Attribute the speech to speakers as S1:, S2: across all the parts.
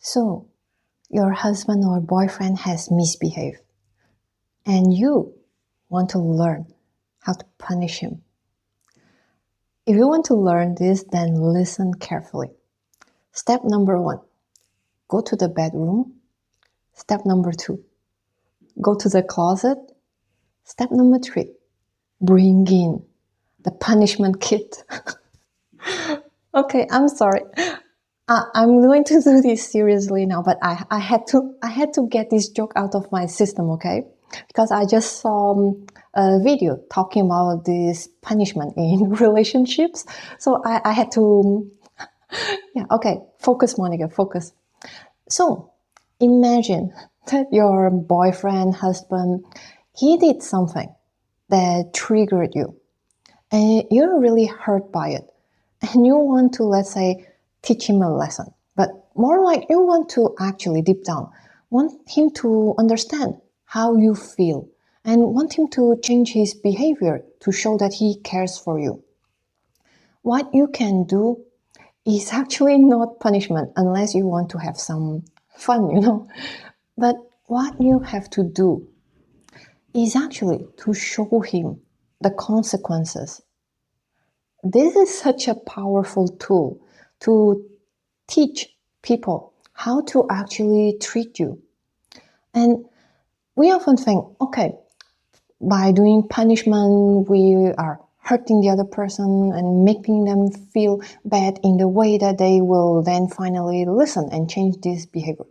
S1: So, your husband or boyfriend has misbehaved, and you want to learn how to punish him. If you want to learn this, then listen carefully. Step number 1, go to the bedroom. Step number 2, go to the closet. Step number 3, bring in the punishment kit. Okay, I'm sorry. I'm going to do this seriously now, but I had to get this joke out of my system, okay? Because I just saw a video talking about this punishment in relationships, so I had to. Yeah, okay. Focus, Monica. Focus. So imagine that your boyfriend, husband, he did something that triggered you, and you're really hurt by it, and you want to, let's say, teach him a lesson, but more like you want to actually deep down want him to understand how you feel and want him to change his behavior to show that he cares for you. What you can do is actually not punishment unless you want to have some fun. But what you have to do is actually to show him the consequences. This is such a powerful tool to teach people how to actually treat you. And we often think, okay, by doing punishment, we are hurting the other person and making them feel bad in the way that they will then finally listen and change this behavior.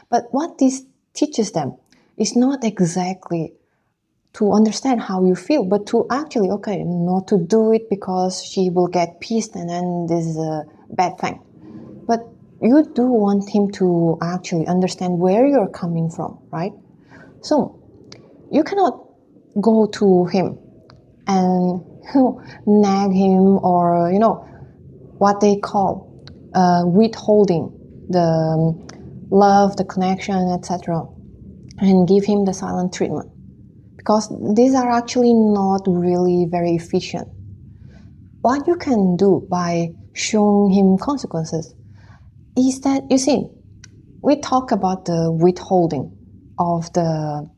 S1: But what this teaches them is not exactly to understand how you feel, but to actually, okay, not to do it because she will get pissed and then this is a bad thing. But you do want him to actually understand where you're coming from, right? So you cannot go to him and nag him or what they call withholding the love, the connection, etc., and give him the silent treatment, because these are actually not really very efficient. What you can do by showing him consequences is that, you see, we talk about the withholding of the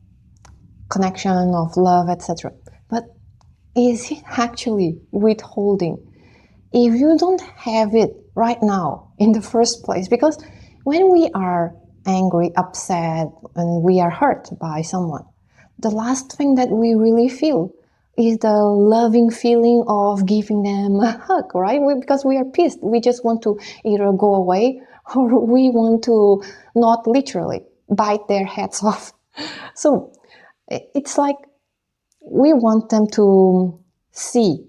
S1: connection, of love, etc. But is it actually withholding if you don't have it right now in the first place? Because when we are angry, upset, and we are hurt by someone, the last thing that we really feel is the loving feeling of giving them a hug, right? Because we are pissed. We just want to either go away or we want to not literally bite their heads off. So it's like we want them to see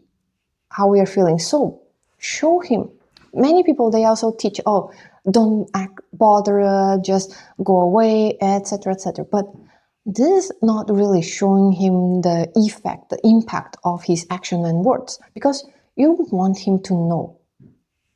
S1: how we are feeling. So show him. Many people, they also teach, oh, don't act bother, just go away, etc., etc. But this is not really showing him the effect, the impact of his action and words, because you want him to know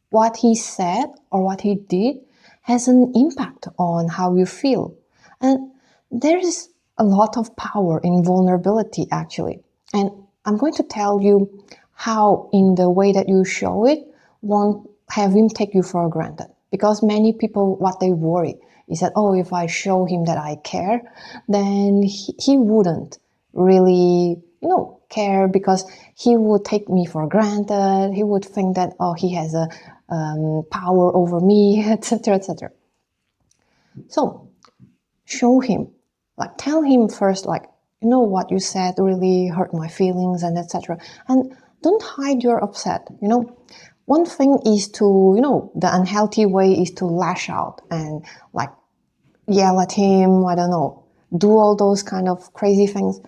S1: what he said or what he did has an impact on how you feel. And there is a lot of power in vulnerability, actually. And I'm going to tell you how, in the way that you show it, won't have him take you for granted. Because many people, what they worry is that, oh, if I show him that I care, then he wouldn't really, care, because he would take me for granted. He would think that, oh, he has a power over me, etc., etc. So show him, like tell him first, like, what you said really hurt my feelings, and etc. And don't hide your upset. One thing is to, the unhealthy way is to lash out and like yell at him, I don't know, do all those kind of crazy things.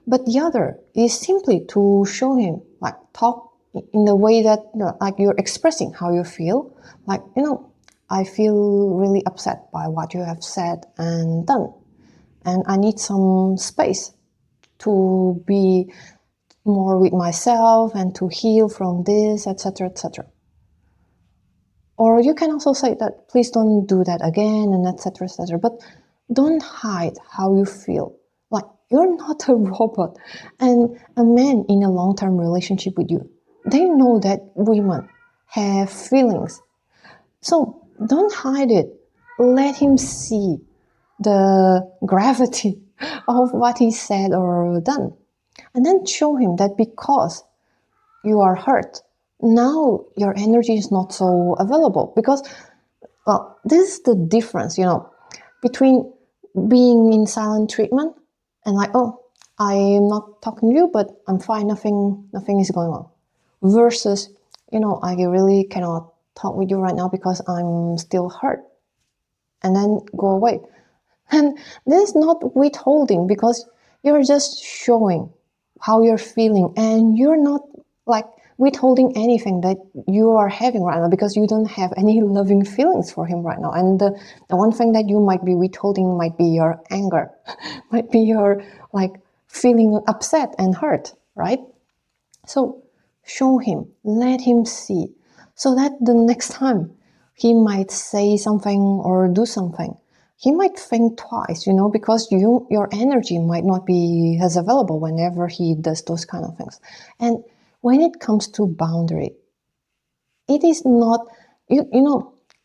S1: But the other is simply to show him, like talk in the way that, like you're expressing how you feel. Like, I feel really upset by what you have said and done. And I need some space to be more with myself and to heal from this, etc., etc. Or you can also say that, please don't do that again, and etc., etc. But don't hide how you feel. Like, you're not a robot. And a man in a long-term relationship with you, they know that women have feelings. So don't hide it. let him see the gravity of what he said or done. And then show him that because you are hurt, now your energy is not so available. Because, well, this is the difference, between being in silent treatment and like, oh, I'm not talking to you, but I'm fine, nothing is going on. Versus, I really cannot talk with you right now because I'm still hurt. And then go away. And this is not withholding, because you're just showing how you're feeling, and you're not like withholding anything that you are having right now, because you don't have any loving feelings for him right now. And the one thing that you might be withholding might be your anger, might be your like feeling upset and hurt, right? So show him, let him see, so that the next time he might say something or do something, he might think twice, because your energy might not be as available whenever he does those kind of things. And when it comes to boundary, it is not,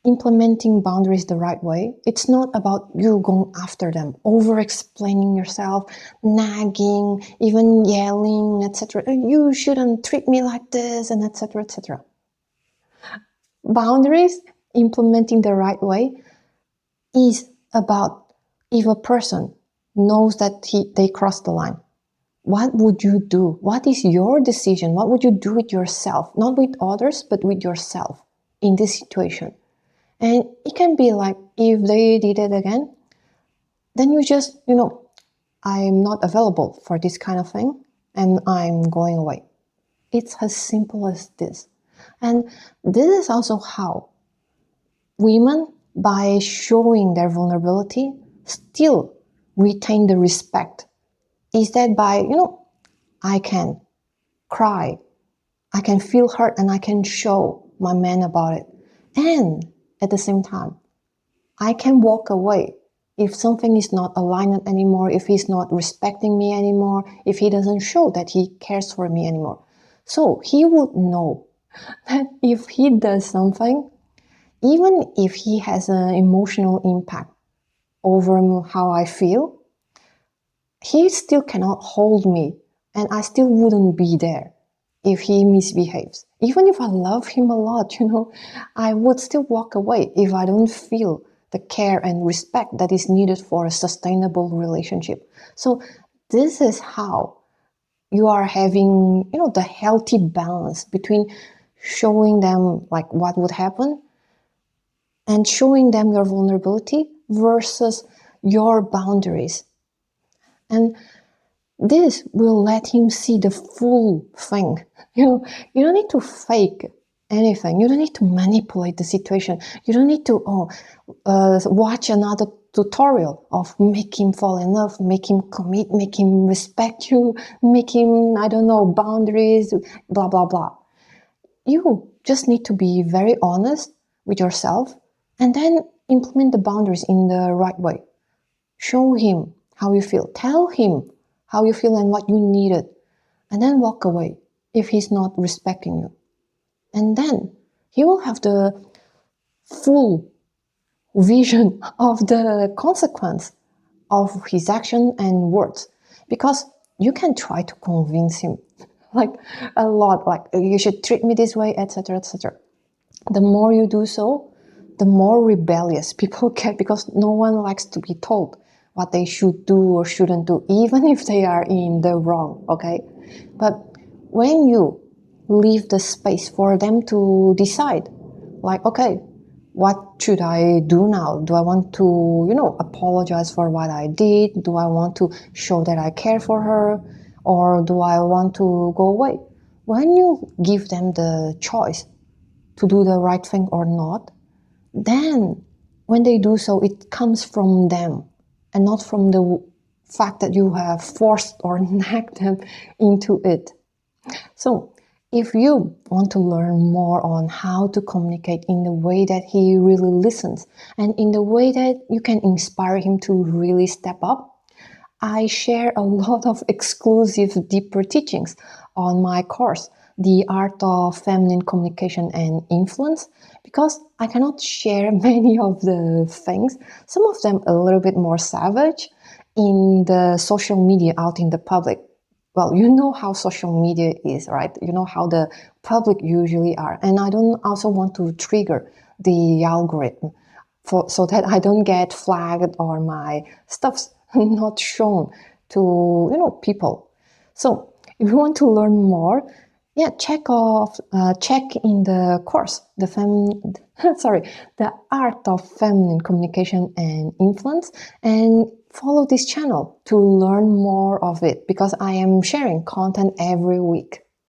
S1: implementing boundaries the right way. It's not about you going after them, over-explaining yourself, nagging, even yelling, etc. You shouldn't treat me like this, and etc., etc. Boundaries, implementing the right way, is about if a person knows that they crossed the line. What would you do? What is your decision? What would you do with yourself? Not with others, but with yourself in this situation. And it can be like, if they did it again, then you just, I'm not available for this kind of thing, and I'm going away. It's as simple as this. And this is also how women, by showing their vulnerability, still retain the respect. Is that by, I can cry, I can feel hurt, and I can show my man about it. And at the same time, I can walk away if something is not aligned anymore, if he's not respecting me anymore, if he doesn't show that he cares for me anymore. So he would know that if he does something, even if he has an emotional impact over how I feel, he still cannot hold me, and I still wouldn't be there if he misbehaves. Even if I love him a lot, I would still walk away if I don't feel the care and respect that is needed for a sustainable relationship. So this is how you are having, the healthy balance between showing them like what would happen and showing them your vulnerability versus your boundaries. And this will let him see the full thing. You don't need to fake anything. You don't need to manipulate the situation. You don't need to watch another tutorial of make him fall in love, make him commit, make him respect you, make him, boundaries, blah, blah, blah. You just need to be very honest with yourself and then implement the boundaries in the right way. Show him how you feel. Tell him how you feel and what you needed. And then walk away if he's not respecting you. And then he will have the full vision of the consequence of his action and words. Because you can try to convince him like a lot, like you should treat me this way, etc., etc. The more you do so, the more rebellious people get, because no one likes to be told what they should do or shouldn't do, even if they are in the wrong, okay? But when you leave the space for them to decide, like, okay, what should I do now? Do I want to, apologize for what I did? Do I want to show that I care for her? Or do I want to go away? When you give them the choice to do the right thing or not, then when they do so, it comes from them and not from the fact that you have forced or nagged them into it. So if you want to learn more on how to communicate in the way that he really listens and in the way that you can inspire him to really step up, I share a lot of exclusive deeper teachings on my course, the art of feminine communication and influence, because I cannot share many of the things, some of them a little bit more savage, in the social media out in the public. Well, you know how social media is, right? You know how the public usually are. And I don't also want to trigger the algorithm so that I don't get flagged or my stuff's not shown to people. So if you want to learn more, yeah, check in the course, the art of feminine communication and influence, and follow this channel to learn more of it, because I am sharing content every week.